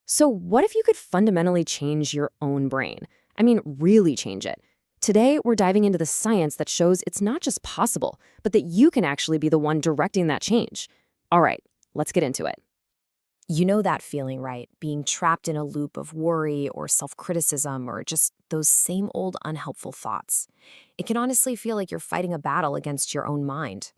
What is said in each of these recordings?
So what if you could fundamentally change your own brain? I mean, really change it. Today, we're diving into the science that shows it's not just possible, but that you can actually be the one directing that change. All right, let's get into it. You know that feeling, right? Being trapped in a loop of worry or self-criticism or just those same old unhelpful thoughts. It can honestly feel like you're fighting a battle against your own mind.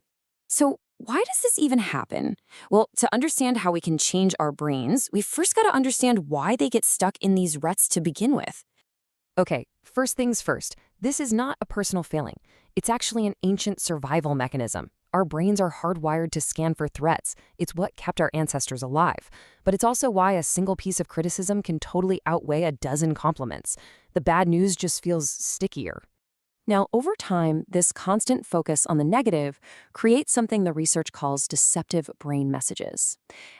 So, why does this even happen? Well, to understand how we can change our brains, we first got to understand why they get stuck in these ruts to begin with. Okay, first things first, this is not a personal failing. It's actually an ancient survival mechanism. Our brains are hardwired to scan for threats. It's what kept our ancestors alive. But it's also why a single piece of criticism can totally outweigh a dozen compliments. The bad news just feels stickier. Now, over time, this constant focus on the negative creates something the research calls deceptive brain messages.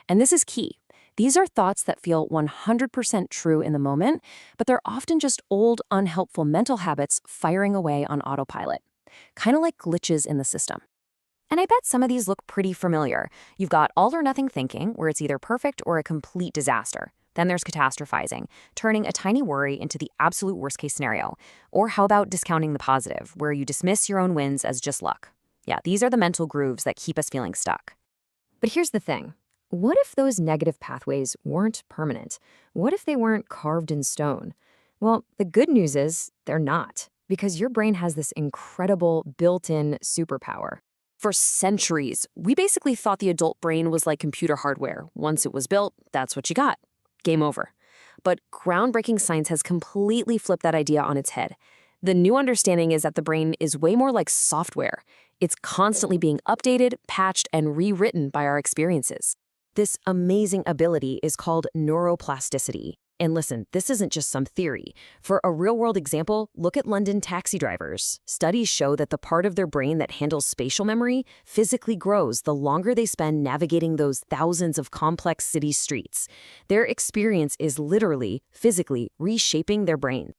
And this is key. These are thoughts that feel 100% true in the moment, but they're often just old, unhelpful mental habits firing away on autopilot, kind of like glitches in the system. And I bet some of these look pretty familiar. You've got all or nothing thinking, where it's either perfect or a complete disaster. Then there's catastrophizing, turning a tiny worry into the absolute worst-case scenario. Or how about discounting the positive, where you dismiss your own wins as just luck? Yeah, these are the mental grooves that keep us feeling stuck. But here's the thing. What if those negative pathways weren't permanent? What if they weren't carved in stone? Well, the good news is they're not, because your brain has this incredible built-in superpower. For centuries, we basically thought the adult brain was like computer hardware. Once it was built, that's what you got. Game over. But groundbreaking science has completely flipped that idea on its head. The new understanding is that the brain is way more like software. It's constantly being updated, patched, and rewritten by our experiences. This amazing ability is called neuroplasticity. And listen, this isn't just some theory. For a real-world example, look at London taxi drivers. Studies show that the part of their brain that handles spatial memory physically grows the longer they spend navigating those thousands of complex city streets. Their experience is literally, physically, reshaping their brain.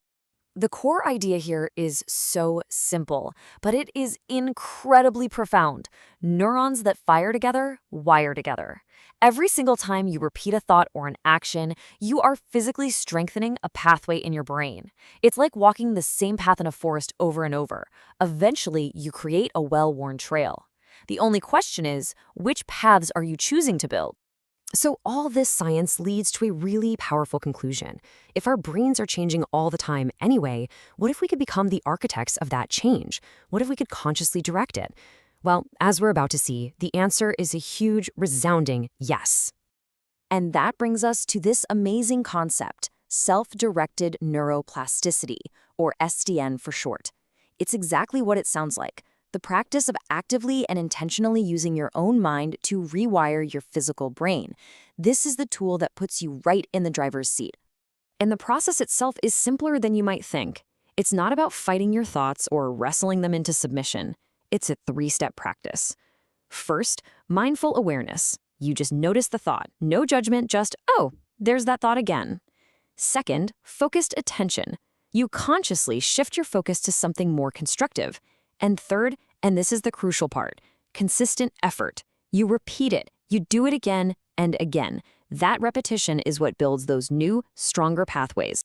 The core idea here is so simple, but it is incredibly profound. Neurons that fire together, wire together. Every single time you repeat a thought or an action, you are physically strengthening a pathway in your brain. It's like walking the same path in a forest over and over. Eventually, you create a well-worn trail. The only question is, which paths are you choosing to build? So all this science leads to a really powerful conclusion. If our brains are changing all the time anyway, what if we could become the architects of that change? What if we could consciously direct it? Well, as we're about to see, the answer is a huge, resounding yes. And that brings us to this amazing concept, self-directed neuroplasticity, or SDN for short. It's exactly what it sounds like. The practice of actively and intentionally using your own mind to rewire your physical brain. This is the tool that puts you right in the driver's seat. And the process itself is simpler than you might think. It's not about fighting your thoughts or wrestling them into submission. It's a three-step practice. First, mindful awareness. You just notice the thought. No judgment, just, oh, there's that thought again. Second, focused attention. You consciously shift your focus to something more constructive. And third, and this is the crucial part, consistent effort. You repeat it. You do it again and again. That repetition is what builds those new, stronger pathways.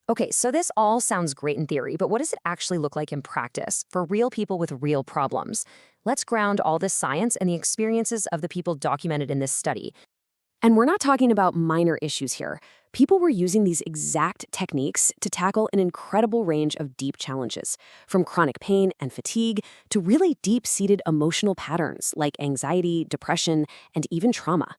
Okay, so this all sounds great in theory, but what does it actually look like in practice for real people with real problems? Let's ground all this science and the experiences of the people documented in this study. And we're not talking about minor issues here. People were using these exact techniques to tackle an incredible range of deep challenges, from chronic pain and fatigue to really deep-seated emotional patterns like anxiety, depression, and even trauma.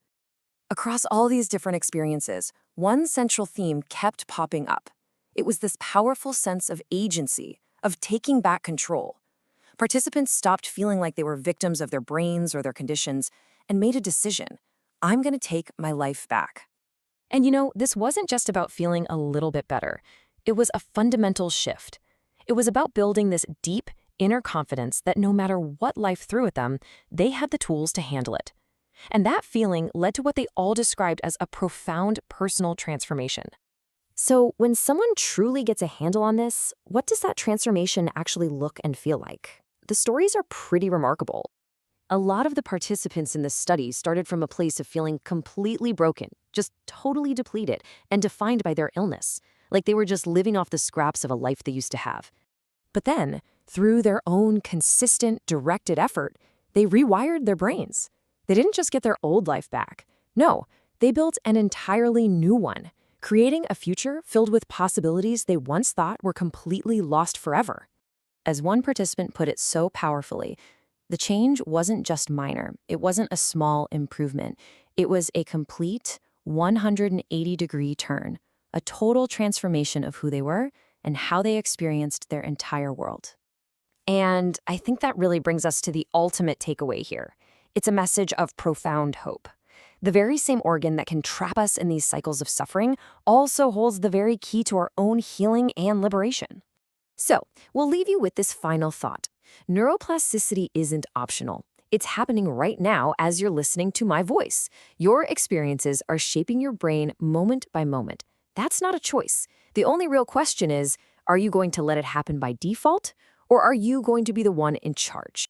Across all these different experiences, one central theme kept popping up. It was this powerful sense of agency, of taking back control. Participants stopped feeling like they were victims of their brains or their conditions and made a decision. I'm going to take my life back. And you know, this wasn't just about feeling a little bit better. It was a fundamental shift. It was about building this deep, inner confidence that no matter what life threw at them, they had the tools to handle it. And that feeling led to what they all described as a profound personal transformation. So when someone truly gets a handle on this, what does that transformation actually look and feel like? The stories are pretty remarkable. A lot of the participants in this study started from a place of feeling completely broken, just totally depleted, and defined by their illness, like they were just living off the scraps of a life they used to have. But then, through their own consistent, directed effort, they rewired their brains. They didn't just get their old life back. No, they built an entirely new one, creating a future filled with possibilities they once thought were completely lost forever. As one participant put it so powerfully, the change wasn't just minor. It wasn't a small improvement. It was a complete 180-degree turn, a total transformation of who they were and how they experienced their entire world. And I think that really brings us to the ultimate takeaway here. It's a message of profound hope. The very same organ that can trap us in these cycles of suffering also holds the very key to our own healing and liberation. So, we'll leave you with this final thought. Neuroplasticity isn't optional. It's happening right now as you're listening to my voice. Your experiences are shaping your brain moment by moment. That's not a choice. The only real question is, are you going to let it happen by default, or are you going to be the one in charge?